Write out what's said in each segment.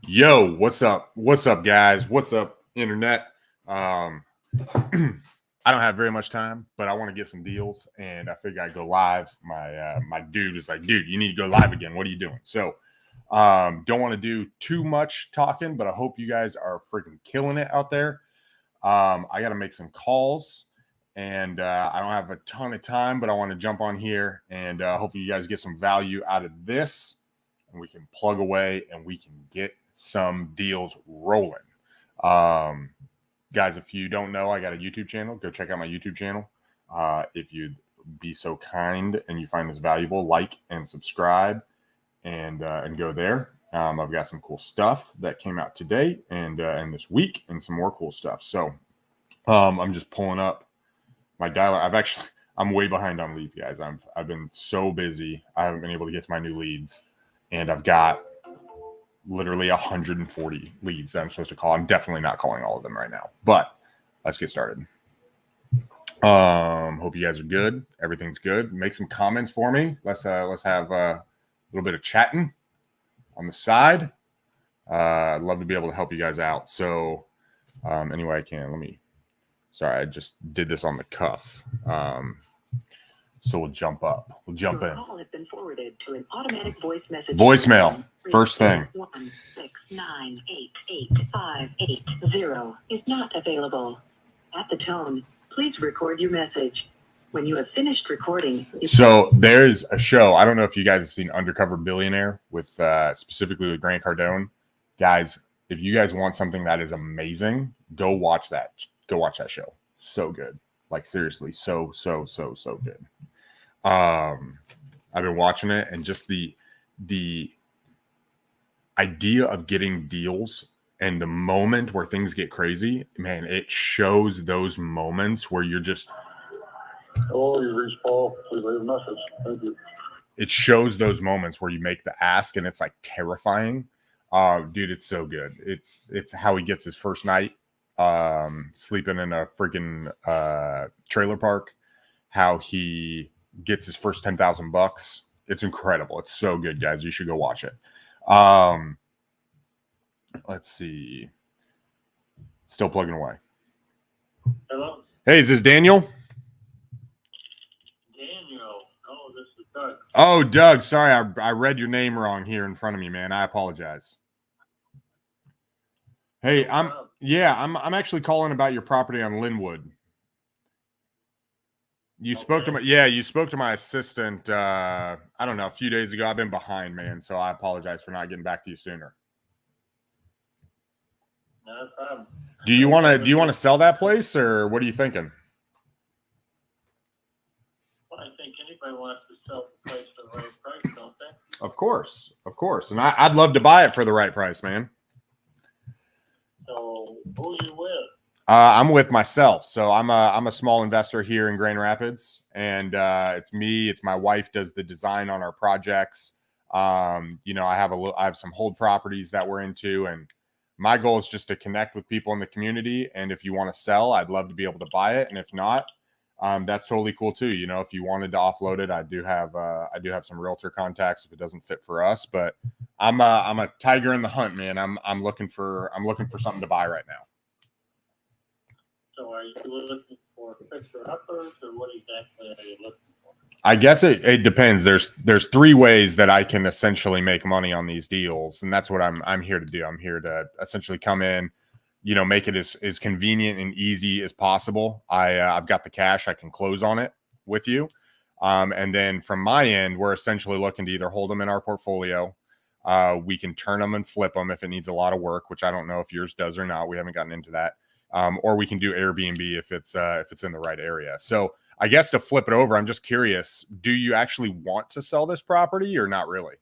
Yo, what's up? What's up, guys? What's up, internet? Um, I don't have very much time, but I want to get some deals, and I figure I'd go live. My dude is like, dude, you need to go live again. What are you doing? So, don't want to do too much talking, but I hope you guys are freaking killing it out there. I got to make some calls, and I don't have a ton of time, but I want to jump on here, and hopefully you guys get some value out of this, and we can plug away, and we can get some deals rolling. Um, Guys, if you don't know, I got a YouTube channel. Go check out my YouTube channel. If you'd be so kind and you find this valuable, like and subscribe and go there. I've got some cool stuff that came out today and this week, and some more cool stuff. So I'm just pulling up my dialer. I'm way behind on leads, guys. I've been so busy. I haven't been able to get to my new leads, and I've got literally 140 leads that I'm supposed to call. I'm definitely not calling all of them right now, but let's get started. Hope you guys are good. Everything's good. Make some comments for me. Let's have a little bit of chatting on the side. I'd love to be able to help you guys out. So any way I can. Sorry, I just did this on the cuff. So we'll jump up. We'll jump in. Call has been forwarded to an automatic voice message. Voicemail. First thing. 169885880 is not available. At the tone, please record your message. When you have finished recording. So there's a show. I don't know if you guys have seen Undercover Billionaire with specifically with Grant Cardone. Guys, if you guys want something that is amazing, go watch that. Go watch that show. So good. Like seriously, so good. I've been watching it, and just the idea of getting deals and the moment where things get crazy, man, it shows those moments where you're just. Hello, you reached Paul. Please leave a message. Thank you. It shows those moments where you make the ask, and it's like terrifying. Dude, it's so good. It's how he gets his first night sleeping in a freaking trailer park, how he gets his first $10,000. It's incredible. It's so good, guys. You should go watch it. Let's see. Still plugging away. Hello? Hey, is this Daniel? Daniel. Oh, this is Doug. Oh, Doug. Sorry, I read your name wrong here in front of me, man. I apologize. Hey, I'm actually calling about your property on Linwood. You spoke to my assistant, I don't know, a few days ago. I've been behind, man, so I apologize for not getting back to you sooner. No problem. Do you want to sell that place, or what are you thinking? Well, I think anybody wants to sell the place for the right price, don't they? Of course. And I'd love to buy it for the right price, man. So who are you with? I'm with myself. So I'm a small investor here in Grand Rapids, and it's me. It's my wife does the design on our projects. I have some hold properties that we're into, and my goal is just to connect with people in the community. And if you want to sell, I'd love to be able to buy it. And if not, that's totally cool too. You know, if you wanted to offload it, I do have some realtor contacts if it doesn't fit for us. But I'm a tiger in the hunt, man. I'm looking for something to buy right now. So are you looking for fixer-uppers, or what exactly are you looking for? I guess it depends. There's three ways that I can essentially make money on these deals, and that's what I'm here to do. I'm here to essentially come in, make it as convenient and easy as possible. I've got the cash. I can close on it with you. And then from my end, we're essentially looking to either hold them in our portfolio. We can turn them and flip them if it needs a lot of work, which I don't know if yours does or not. We haven't gotten into that. Or we can do Airbnb if it's in the right area. So I guess to flip it over, I'm just curious, do you actually want to sell this property or not really?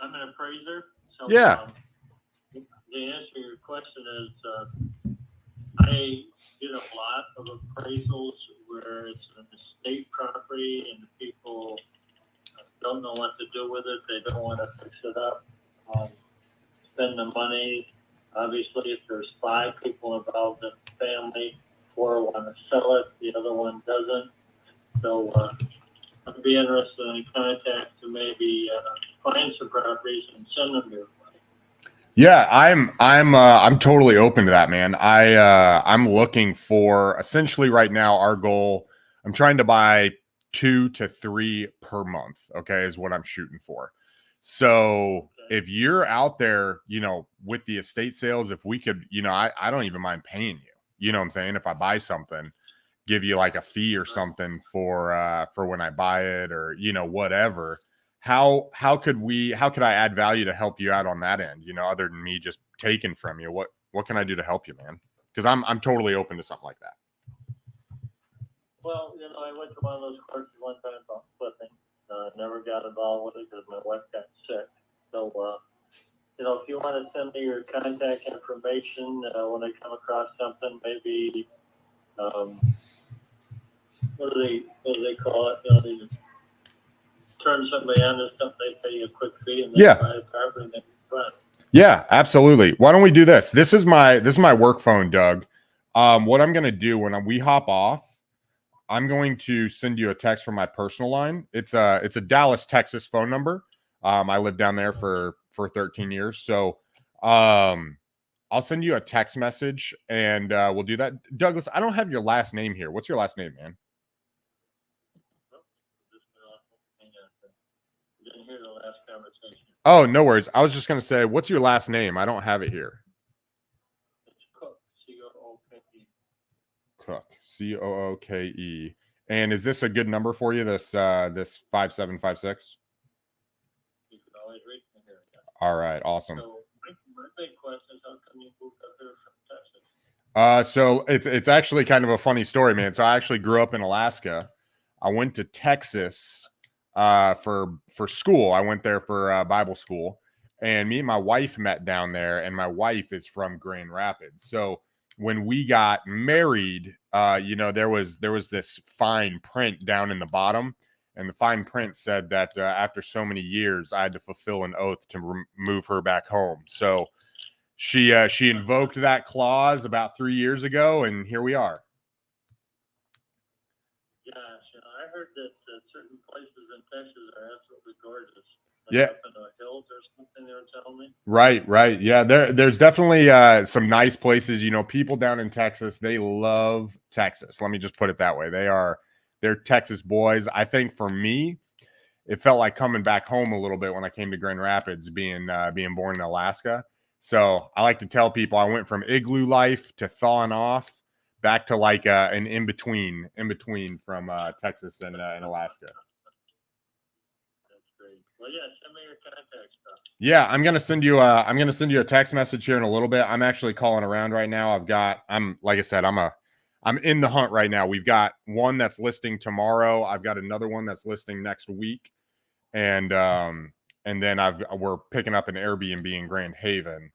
I'm an appraiser. So, yeah. The answer to your question is I get a lot of appraisals where it's an estate property and the people don't know what to do with it. They don't want to fix it up, spend the money. Obviously, if there's 5 people involved in the family, 4 want to sell it, the other one doesn't. So I'd be interested in contact to maybe find some properties and send them your way. Yeah, I'm totally open to that, man. I'm looking for essentially right now our goal. I'm trying to buy 2 to 3 per month. Okay, is what I'm shooting for. So if you're out there, with the estate sales, if we could, I don't even mind paying you. You know what I'm saying? If I buy something, give you like a fee or something for when I buy it, or whatever. How could I add value to help you out on that end, other than me just taking from you? What can I do to help you, man? Because I'm totally open to something like that. Well, I went to one of those courses one time about flipping. Never got involved with it because my wife got sick. So, if you want to send me your contact information when I come across something, maybe what do they call it? They turn somebody on to something, they pay you a quick fee, and then buy a property and then run. Yeah, absolutely. Why don't we do this? This is my work phone, Doug. What I'm gonna do when we hop off, I'm going to send you a text from my personal line. It's a Dallas, Texas phone number. I lived down there for 13 years, so I'll send you a text message, and we'll do that. Douglas, I don't have your last name here. What's your last name, man? Didn't hear the last conversation. Oh, no worries. I was just gonna say, what's your last name? I don't have it here. It's Cook, C-O-O-K-E. Cook, C-O-O-K-E. And is this a good number for you? This 5756. You can always reach me here. All right, awesome. So my big question is, how come you moved up here from Texas? So it's actually kind of a funny story, man. So I actually grew up in Alaska. I went to Texas for school. I went there for Bible school, and me and my wife met down there. And my wife is from Grand Rapids. So when we got married, there was this fine print down in the bottom, and the fine print said that after so many years, I had to fulfill an oath to move her back home. So she invoked that clause about 3 years ago, and here we are. Gosh, I heard that certain places in Texas are absolutely gorgeous. Yeah. Up in the hills or something, they were telling me. Right. Yeah, there's definitely some nice places. People down in Texas, they love Texas. Let me just put it that way. They're Texas boys. I think for me, it felt like coming back home a little bit when I came to Grand Rapids, being born in Alaska. So I like to tell people I went from igloo life to thawing off back to like an in between from Texas and Alaska. That's great. Well, yeah, send me your contact stuff. Yeah, I'm gonna send you a text message here in a little bit. I'm actually calling around right now. Like I said, I'm in the hunt right now. We've got one that's listing tomorrow. I've got another one that's listing next week, and then we're picking up an Airbnb in Grand Haven,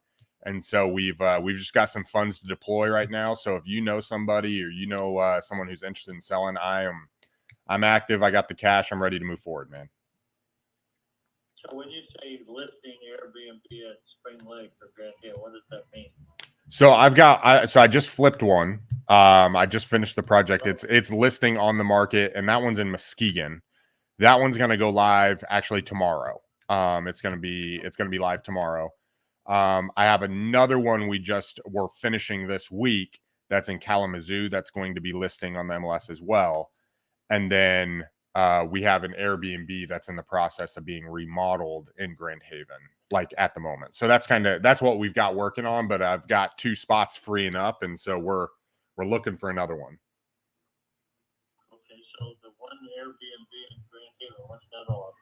and so we've just got some funds to deploy right now. So if you know somebody or someone who's interested in selling, I'm active. I got the cash. I'm ready to move forward, man. So when you say listing Airbnb at Spring Lake or Grand Haven, what does that mean? So I just flipped one. I just finished the project. It's listing on the market, and that one's in Muskegon. That one's gonna go live actually tomorrow. It's gonna be live tomorrow. I have another one we're finishing this week that's in Kalamazoo that's going to be listing on the MLS as well. And then we have an Airbnb that's in the process of being remodeled in Grand Haven, like at the moment. So that's what we've got working on, but I've got 2 spots freeing up, and so we're looking for another one. Okay, so the one Airbnb in Grand Haven, what's that all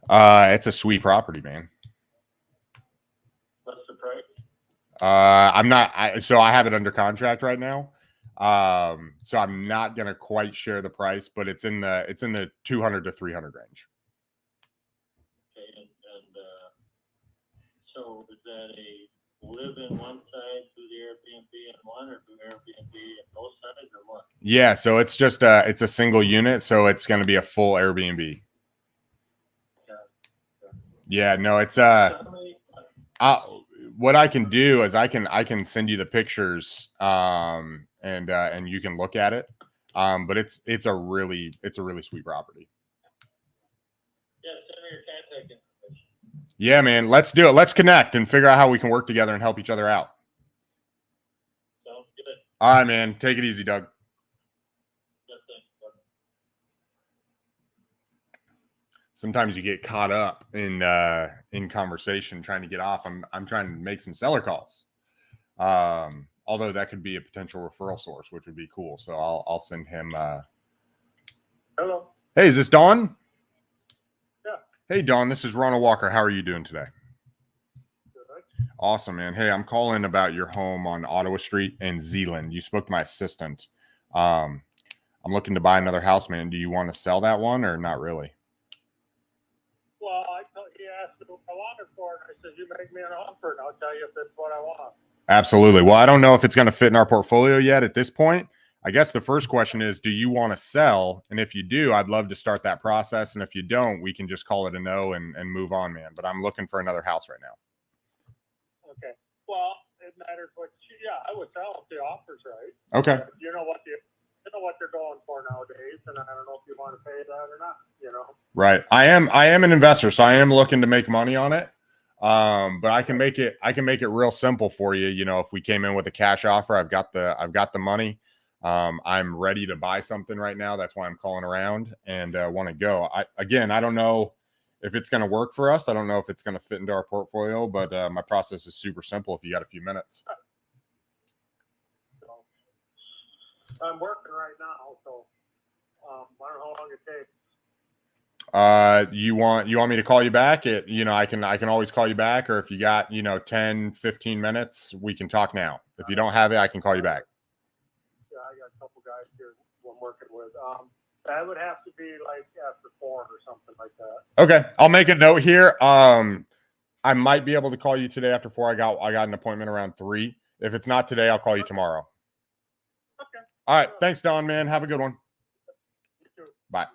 about? It's a sweet property, man. What's the price? So I have it under contract right now. So I'm not gonna quite share the price, but it's in the 200 to 300 range. Okay, and so is that a live in one side, do the Airbnb in one, or do Airbnb in both sides, or what? Yeah, so it's just it's a single unit, so it's gonna be a full Airbnb. Yeah, no, it's what I can do is I can send you the pictures, and you can look at it. But it's a really sweet property. Yeah, send me your contact information. Yeah, man. Let's do it. Let's connect and figure out how we can work together and help each other out. Sounds good. All right, man. Take it easy, Doug. Good thing. Sometimes you get caught up in conversation trying to get off. I'm trying to make some seller calls. Although that could be a potential referral source, which would be cool. So I'll send him. Hello. Hey, is this Dawn? Yeah. Hey, Dawn. This is Ronald Walker. How are you doing today? Good. Awesome, man. Hey, I'm calling about your home on Ottawa Street in Zealand. You spoke to my assistant. I'm looking to buy another house, man. Do you want to sell that one or not really? Well, he asked me what I wanted for it. I said, you make me an offer, and I'll tell you if it's what I want. Absolutely. Well, I don't know if it's going to fit in our portfolio yet at this point. I guess the first question is, do you want to sell? And if you do, I'd love to start that process. And if you don't, we can just call it a no and move on, man. But I'm looking for another house right now. Okay. Well, it matters what. I would sell if the offer's right. Okay. You know what they're going for nowadays, and I don't know if you want to pay that or not. Right. I am an investor, so I am looking to make money on it. But I can make it real simple for you. If we came in with a cash offer, I've got the money. I'm ready to buy something right now. That's why I'm calling around and want to go. I don't know if it's going to work for us. I don't know if it's going to fit into our portfolio, but my process is super simple if you got a few minutes. I'm working right now, so I don't know how long it takes. You want me to call you back? I can always call you back, or if you got 10, 15 minutes, we can talk now. If you don't have it, I can call you back. Yeah, I got a couple guys here I'm working with. That would have to be like after 4 or something like that. Okay, I'll make a note here. I might be able to call you today after 4. I got an appointment around 3. If it's not today, I'll call you tomorrow. Okay. All right. Thanks, Don, man. Have a good one. You too. Bye.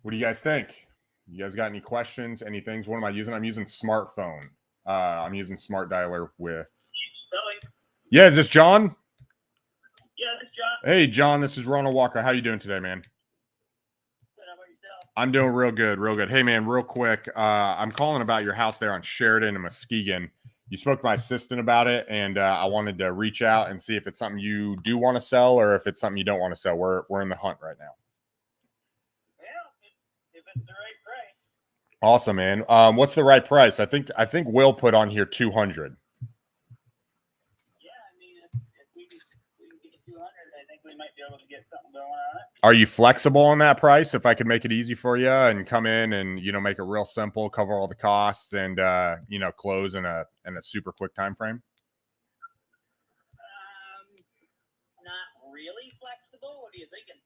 What do you guys think? You guys got any questions, any things? What am I using? I'm using smartphone. I'm using smart dialer with. Yeah, is this John? Yeah, this is John. Hey, John, this is Ronald Walker. How you doing today, man? Good. How about yourself? I'm doing real good, real good. Hey, man, real quick. I'm calling about your house there on Sheridan and Muskegon. You spoke to my assistant about it, and I wanted to reach out and see if it's something you do want to sell or if it's something you don't want to sell. We're in the hunt right now. Well, if it's the right price. Awesome, man. What's the right price? I think Will put on here 200. Yeah, I mean, if we can get 200, I think we might be able to get something going on it. Are you flexible on that price? If I could make it easy for you and come in and make it real simple, cover all the costs, and close in a super quick time frame. Not really flexible. What are you thinking?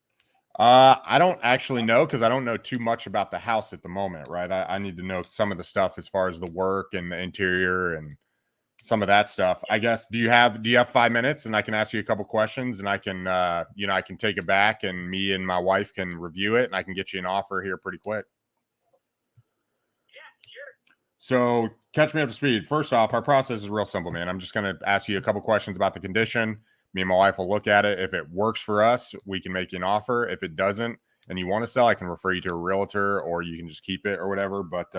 I don't actually know because I don't know too much about the house at the moment, right? I need to know some of the stuff as far as the work and the interior and some of that stuff. I guess. Do you have 5 minutes and I can ask you a couple questions and I can I can take it back and me and my wife can review it and I can get you an offer here pretty quick. Yeah, sure. So catch me up to speed. First off, our process is real simple, man. I'm just going to ask you a couple questions about the condition. Me and my wife will look at it. If it works for us, we can make you an offer. If it doesn't and you want to sell, I can refer you to a realtor or you can just keep it or whatever. But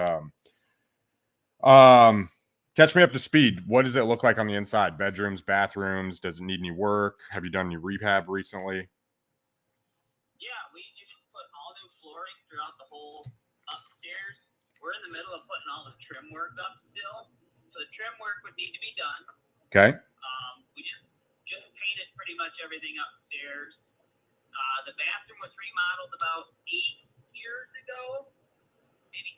catch me up to speed. What does it look like on the inside? Bedrooms, bathrooms? Does it need any work? Have you done any rehab recently? Yeah, we just put all new flooring throughout the whole upstairs. We're in the middle of putting all the trim work up still. So the trim work would need to be done. Okay. We just painted pretty much everything upstairs. The bathroom was remodeled about 8 years ago, maybe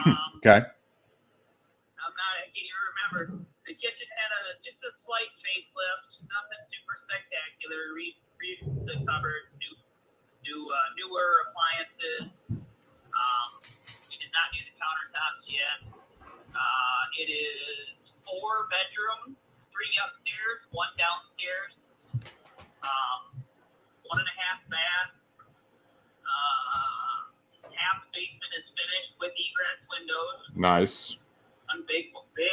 10. Okay. I can't even remember. The kitchen had just a slight facelift, nothing super spectacular. The cupboards, newer appliances. We did not do the countertops yet. It is 4 bedrooms, 3 upstairs, 1 downstairs, 1.5 bath. Half basement is finished with egress windows. Nice. Big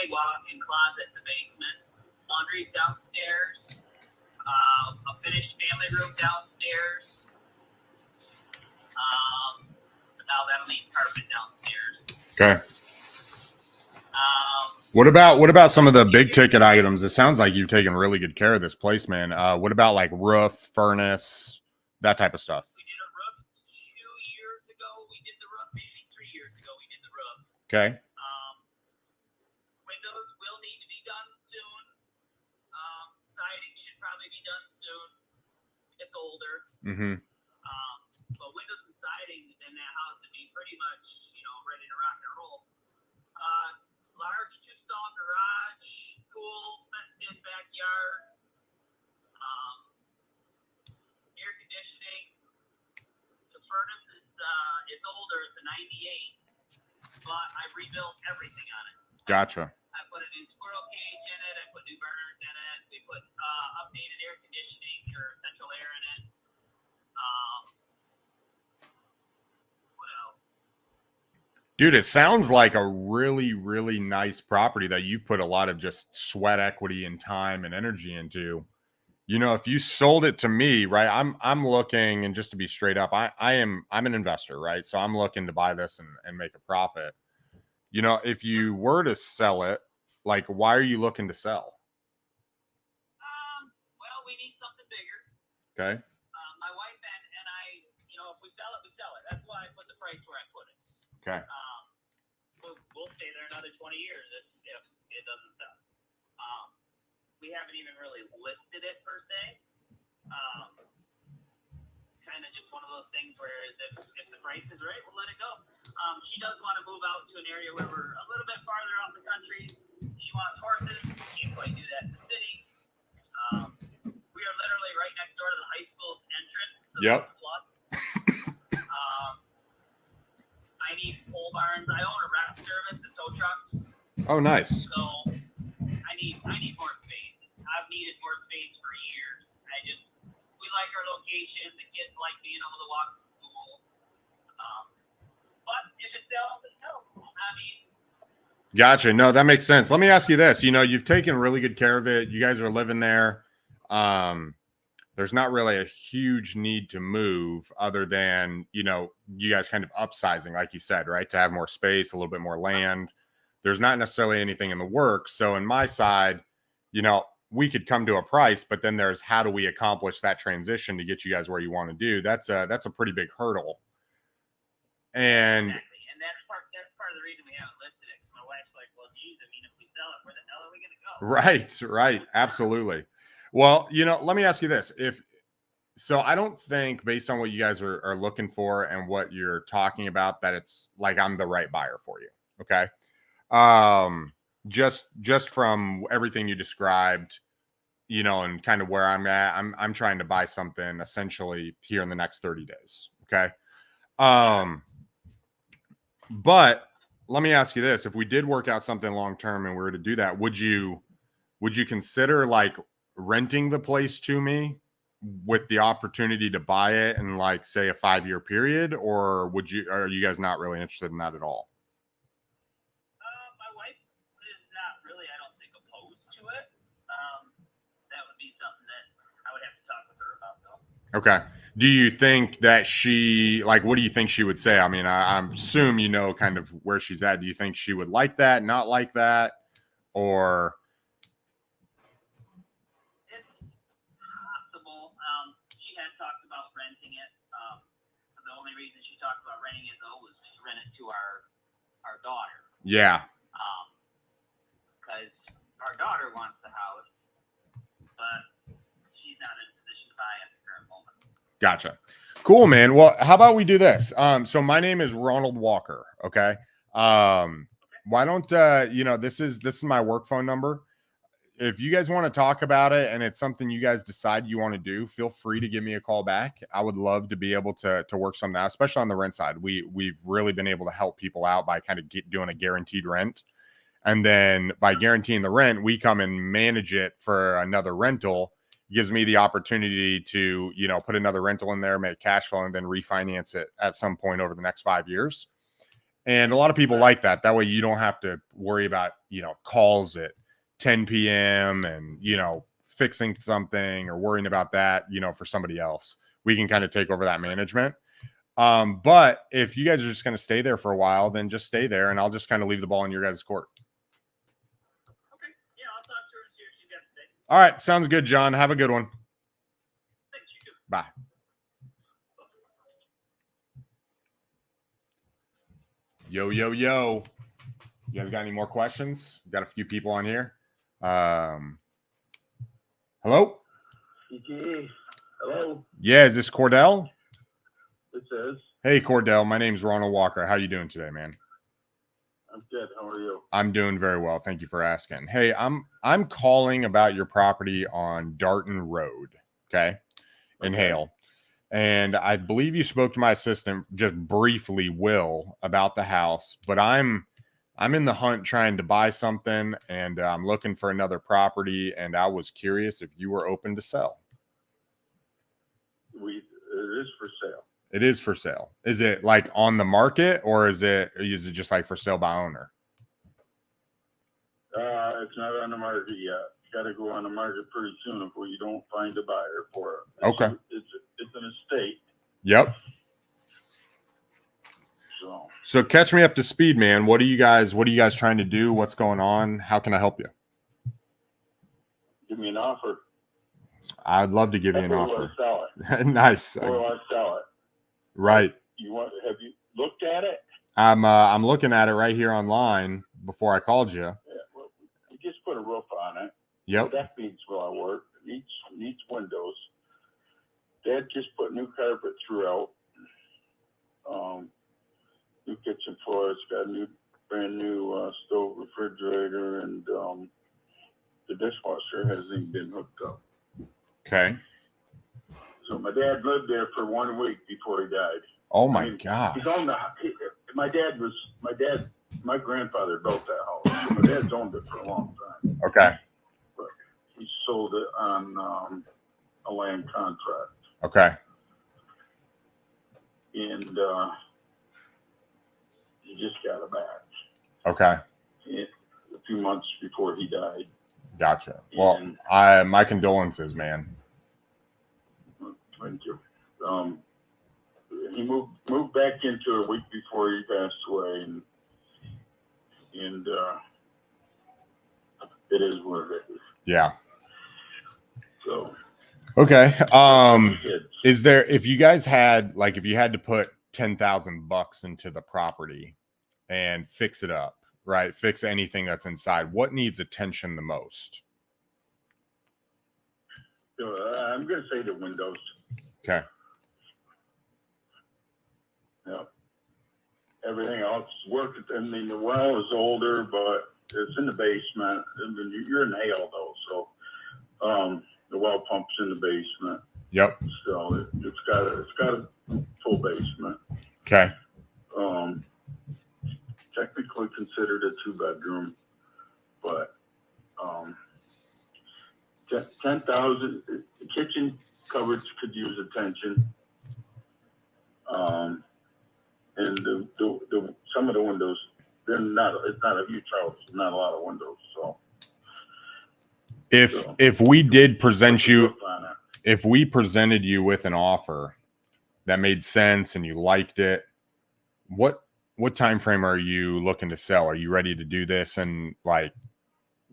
walk-in closet in the basement. laundry downstairs, a finished family room downstairs. Now that'll need carpet downstairs. Okay. Um, What about some of the big ticket items? It sounds like you've taken really good care of this place, man. What about like roof, furnace, that type of stuff? we did a roof 2 years ago. We did the roof maybe 3 years ago. We did the roof. Okay. Windows will need to be done soon. Siding should probably be done soon. It's older. Mm-hmm. But windows and siding in that house would be pretty much, ready to rock and roll. Large two-stall garage, pool, fenced-in backyard, air conditioning. The furnace is older. It's a 98, but I rebuilt everything on it. Gotcha. I put a new squirrel cage in it. I put new burners in it. We put updated air conditioning or central air in it. What else? Dude, it sounds like a really, really nice property that you've put a lot of just sweat equity and time and energy into. If you sold it to me, right? I'm looking, and just to be straight up, I'm an investor, right? So I'm looking to buy this and make a profit. If you were to sell it, like, why are you looking to sell? Well, we need something bigger. Okay. My wife and I, if we sell it, we sell it. That's why I put the price where I put it. Okay. We'll stay there another 20 years if it doesn't sell. We haven't even really listed it per se. Kind of just one of those things where if the price is right, we'll let it go. She does want to move out to an area where we're a little bit farther out in the country. She wants horses. Can't quite do that in the city. We are literally right next door to the high school's entrance. Yep. I need pole barns. I own a rack service and tow trucks. Oh, nice. So I need more space. I've needed more space for years. We like our location. The kids like being able to walk to school. But if it sells, it sells. Gotcha. No, that makes sense. Let me ask you this. You've taken really good care of it. You guys are living there. There's not really a huge need to move other than, you guys kind of upsizing, like you said, right? To have more space, a little bit more land. There's not necessarily anything in the works. So in my side, we could come to a price, but then there's how do we accomplish that transition to get you guys where you want to do? That's a pretty big hurdle. And exactly. And that's part of the reason we haven't listed it. My wife's like, well, geez, if we sell it, where the hell are we going to go? Right. Absolutely. Well, let me ask you this. So I don't think, based on what you guys are looking for and what you're talking about, that it's like I'm the right buyer for you. Okay. Just from everything you described, and kind of where I'm at, I'm trying to buy something essentially here in the next 30 days. Okay. But let me ask you this. If we did work out something long-term and we were to do that, would you consider like renting the place to me with the opportunity to buy it in like, say, a 5-year period, or are you guys not really interested in that at all? My wife is not really, I don't think, opposed to it. That would be something that I would have to talk with her about, though. Okay. Do you think that what do you think she would say? I mean, I assume kind of where she's at. Do you think she would like that, not like that, or? It's possible. She had talked about renting it. The only reason she talked about renting it, though, was to rent it to our daughter. Yeah. Because our daughter wants the house, but she's not in a position to buy at the current moment. Gotcha. Cool, man. Well, how about we do this? So my name is Ronald Walker. Okay. Why don't this is my work phone number. If you guys want to talk about it and it's something you guys decide you want to do, feel free to give me a call back. I would love to be able to work something out, especially on the rent side. We've really been able to help people out by kind of doing a guaranteed rent. And then by guaranteeing the rent, we come and manage it for another rental. It gives me the opportunity to, put another rental in there, make cash flow, and then refinance it at some point over the next 5 years. And a lot of people like that. That way you don't have to worry about, calls at 10 p.m. and, you know, fixing something or worrying about that, you know, for somebody else. We can kind of take over that management. But if you guys are just going to stay there for a while, then just stay there and I'll just kind of leave the ball in your guys' court. Okay. Yeah, I'll talk to her and see what she got to say. All right. Sounds good, John. Have a good one. Thanks, you too. Bye. Yo, yo, yo. You guys got any more questions? Got a few people on here. Hello? CTA. Hello, Yeah, is this Cordell? this is. Hey, Cordell. My name's Ronald Walker. How you doing today, man? I'm good. How are you? I'm doing very well. Thank you for asking. Hey, I'm calling about your property on Darton Road, okay, in Okay. Hale. And I believe you spoke to my assistant just briefly, Will, about the house, but I'm in the hunt trying to buy something and I'm looking for another property and I was curious if you were open to sell. It is for sale. It is for sale. Is it like on the market or is it just like for sale by owner? It's not on the market yet. Got to go on the market pretty soon if we don't find a buyer for it. Okay. It's an estate. Yep. So catch me up to speed, man. What are you guys trying to do? What's going on? How can I help you? Give me an offer. I'd love to give you an Or offer. sell it. Nice. Or I sell it. Right. Have you looked at it? I'm looking at it right here online before I called you. Yeah, well, we just put a roof on it. Yep. That needs well work. It needs windows. Dad just put new carpet throughout. New kitchen floor. It's got a brand new stove, refrigerator, and the dishwasher hasn't even been hooked up. Okay. So my dad lived there for 1 week before he died. Oh my God. He's owned my grandfather built that house. So my dad's owned it for a long time. Okay. But he sold it on a land contract. Okay. And he just got it back. Okay. A few months before he died. Gotcha. Well, my condolences, man. Thank you. He moved back into it a week before he passed away, and it is what it is. Yeah. So. Okay. Kids. Is there, if you had to put $10,000 into the property and fix it up, right? Fix anything that's inside, what needs attention the most? I'm going to say the windows. Okay. Yeah. Everything else works. I mean, the well is older, but it's in the basement. I mean, you're in Hale though, so the well pump's in the basement. Yep. So it's got a full basement. Okay. Technically considered a 2-bedroom, but 10,000 kitchen cupboards could use attention. And the some of the windows, it's not a huge house, not a lot of windows. So if we did present you, if we presented you with an offer that made sense and you liked it, what time frame are you looking to sell? Are you ready to do this in like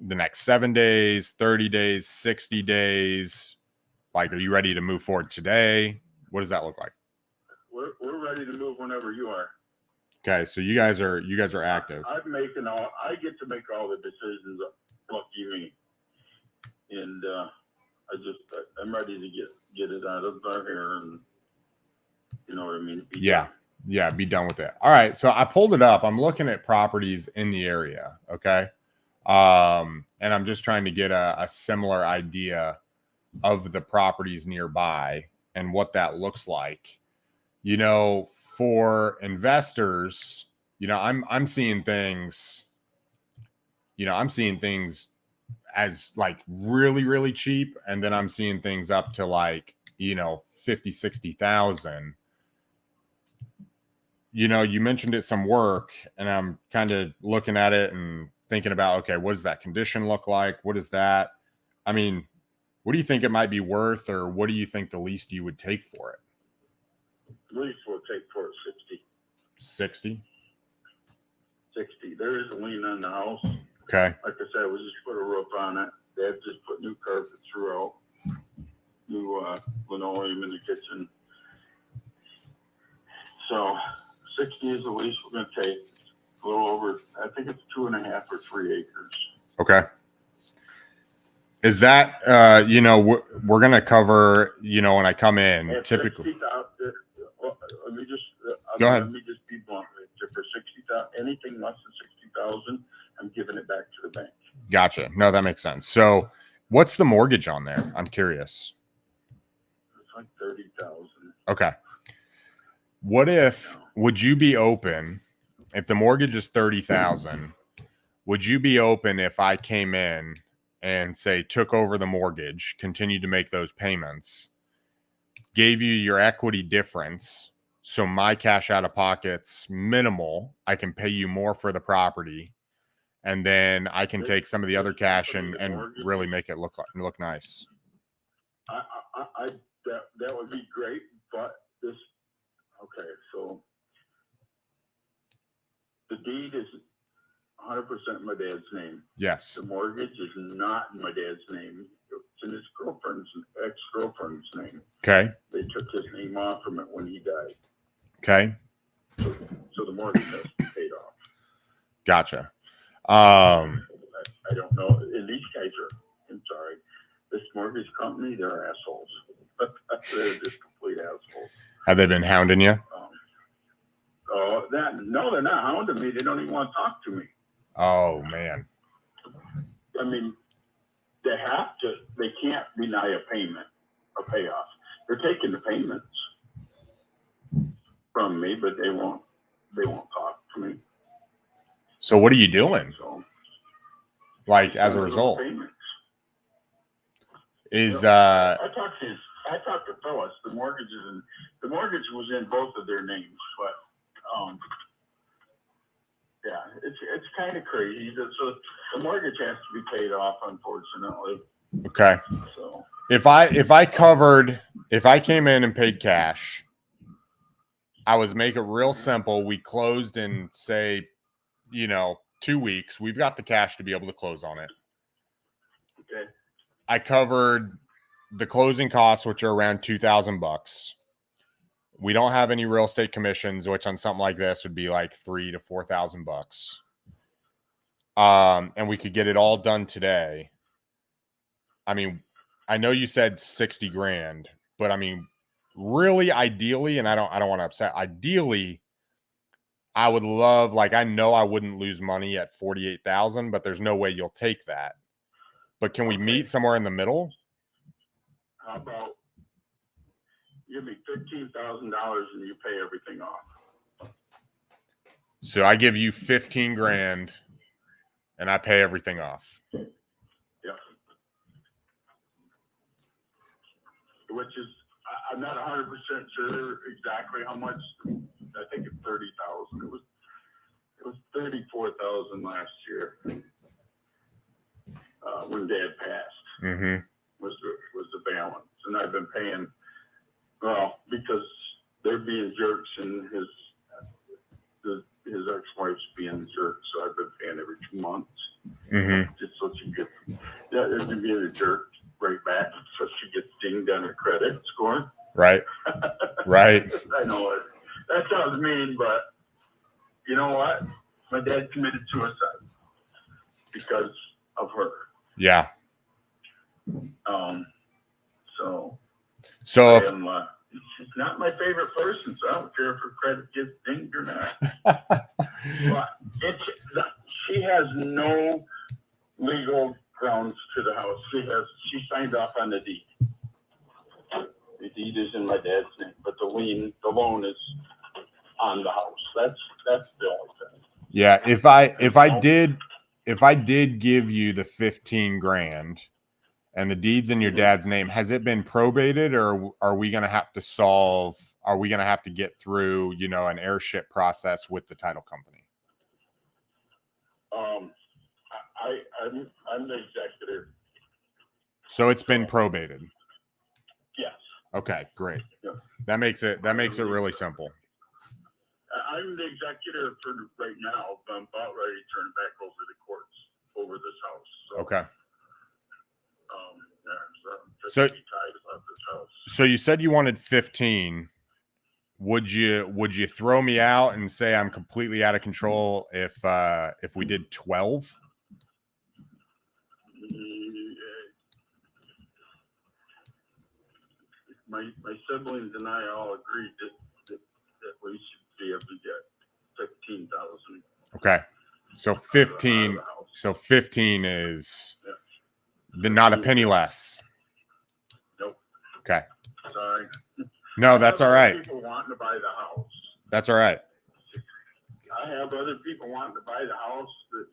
the next 7 days, 30 days, 60 days? Like, are you ready to move forward today? What does that look like? We're ready to move whenever you are. Okay, so you guys are active. I get to make all the decisions. Lucky me. And I'm ready to get it out of our hair, and you know what I mean. Be done with it. All right, so I pulled it up. I'm looking at properties in the area. Okay, and I'm just trying to get a similar idea of the properties nearby and what that looks like. You know, for investors, you know, I'm seeing things. You know, I'm seeing things as like really, really cheap. And then I'm seeing things up to like, you know, 50, 60,000. You know, you mentioned it some work and I'm kind of looking at it and thinking about, okay, what does that condition look like? What is that? I mean, what do you think it might be worth, or what do you think the least you would take for it? Least we'll take for it 60. 60? 60. There is a lien on the house. Okay. Like I said, we just put a roof on it. They have just put new carpet throughout, new linoleum in the kitchen. So 60 is the least we're going to take. A little over, I think it's 2.5 or 3 acres. Okay. Is that, we're going to cover, when I come in, At typically. 60,000, let me just, Go ahead. Let me just be blunt. For 60,000, anything less than 60,000, I'm giving it back to the bank. Gotcha. No, that makes sense. So what's the mortgage on there? I'm curious. It's like 30,000. Okay. Would you be open if the mortgage is 30,000? Would you be open if I came in and say took over the mortgage, continued to make those payments, gave you your equity difference, so my cash out of pocket's minimal, I can pay you more for the property, and then I can take some of the other cash and really make it look nice? That would be great, but okay, so the deed is 100% in my dad's name. Yes. The mortgage is not in my dad's name. It's in his ex-girlfriend's name. Okay. They took his name off from it when he died. Okay. So the mortgage has to be paid off. Gotcha. I don't know. And these guys I'm sorry, this mortgage company, they're assholes. They're just complete assholes. Have they been hounding you? No, they're not hounding me. They don't even want to talk to me. Oh, man. I mean, they can't deny a payment, a payoff. They're taking the payments from me, but they won't talk to me. So what are you doing? So, as a result? Payments. I I talked to Phyllis. The mortgage was in both of their names, but yeah, it's kind of crazy. So the mortgage has to be paid off, unfortunately. Okay. So if I came in and paid cash, I was make it real simple. We closed in, say, 2 weeks. We've got the cash to be able to close on it. Okay. I covered the closing costs, which are around $2,000. We don't have any real estate commissions, which on something like this would be like $3,000 to $4,000. And we could get it all done today. I mean, I know you said 60 grand, but I mean, really ideally, and I don't want to upset, ideally, I would love, I know I wouldn't lose money at 48,000, but there's no way you'll take that. But can we meet somewhere in the middle? How about give me $15,000 and you pay everything off? So I give you 15 grand and I pay everything off. Yeah. Which is, I'm not 100% sure exactly how much. I think it's 30,000. It was 34,000 last year when Dad passed. Mm-hmm. Was the balance, and I've been paying. Well, because they're being jerks, and his ex-wife's being jerks, so I've been paying every 2 months. Mm-hmm. Just so she gets, there's gonna be a jerk right back, so she gets dinged on her credit score. Right. Right. I know it. That sounds mean, but you know what? My dad committed suicide because of her. Yeah. So she's not my favorite person, so I don't care if her credit gets dinged or not. But she has no legal grounds to the house. She signed off on the deed. The deed is in my dad's name, but the loan is on the house. That's the only thing. Yeah, if I did give you the 15 grand and the deed's in your dad's name, has it been probated, or are we going to have to get through, an airship process with the title company? I'm the executor. So it's been probated. Yes. Okay, great. Yeah. That makes it really simple. I'm the executor for right now, but I'm about ready to turn it back over the courts over this house. So, Okay. So tied about this house. So you said you wanted 15. Would you throw me out and say I'm completely out of control if we did 12? My siblings and I all agreed that we should be able to get 15,000. Okay. So 15. So 15 is not a penny less. Nope. Okay. Sorry. No, that's all right. People wanting to buy the house. That's all right. I have other people wanting to buy the house that,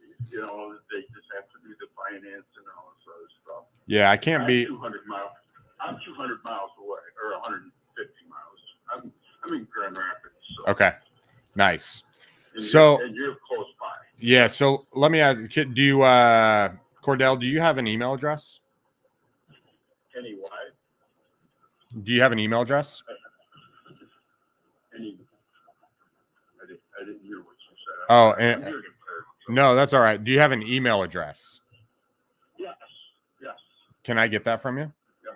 they just have to do the finance and all this other stuff. Yeah, I can't be 200 miles. I'm 200 miles away, or 150 miles. I'm in Grand Rapids. So. Okay. Nice. And you're close by. Yeah. So let me ask, do you, Cordell, do you have an email address? Anyway. Do you have an email address? I didn't hear what you said. Oh, no, that's all right. Do you have an email address? Yes. Can I get that from you? Yes.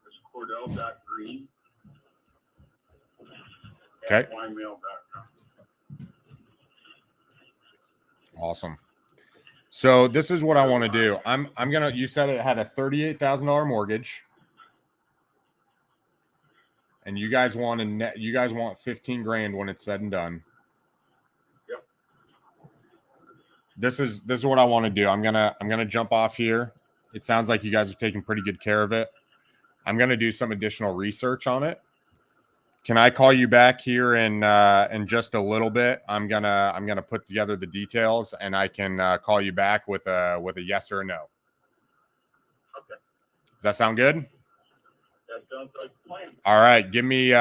It's Cordell.green. Okay. @ymail.com. Awesome. So this is what I want to do. I'm gonna. You said it had a $38,000 mortgage, and you guys want You guys want 15 grand when it's said and done. Yep. This is what I want to do. I'm gonna jump off here. It sounds like you guys are taking pretty good care of it. I'm gonna do some additional research on it. Can I call you back here in just a little bit? I'm gonna put together the details, and I can call you back with a yes or a no. Okay. Does that sound good? That sounds like a plan. All right. Give me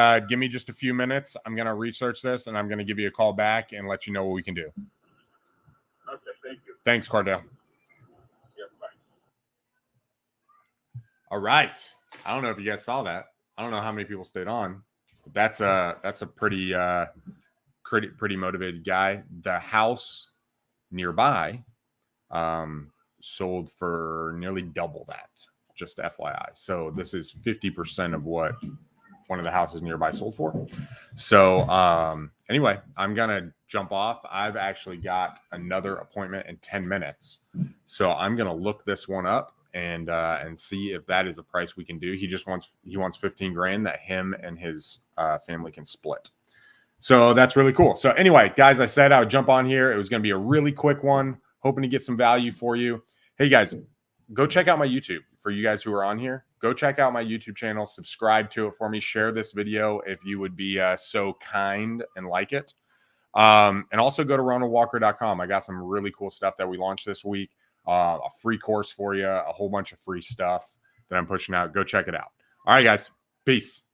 just a few minutes. I'm gonna research this, and I'm gonna give you a call back and let you know what we can do. Okay. Thank you. Thanks, Cordell. Yeah. Bye. All right. I don't know if you guys saw that. I don't know how many people stayed on. That's a pretty motivated guy. The house nearby sold for nearly double that, just FYI. So this is 50% of what one of the houses nearby sold for. So anyway, I'm gonna jump off. I've actually got another appointment in 10 minutes, so I'm gonna look this one up and see if that is a price we can do. He wants 15 grand that him and his family can split. So that's really cool. So anyway, guys, I said I would jump on here. It was going to be a really quick one, hoping to get some value for you. Hey guys, go check out my YouTube. For you guys who are on here, go check out my YouTube channel, subscribe to it for me, share this video if you would be so kind and like it. And also go to ronaldwalker.com. I got some really cool stuff that we launched this week. A free course for you, a whole bunch of free stuff that I'm pushing out. Go check it out. All right, guys. Peace.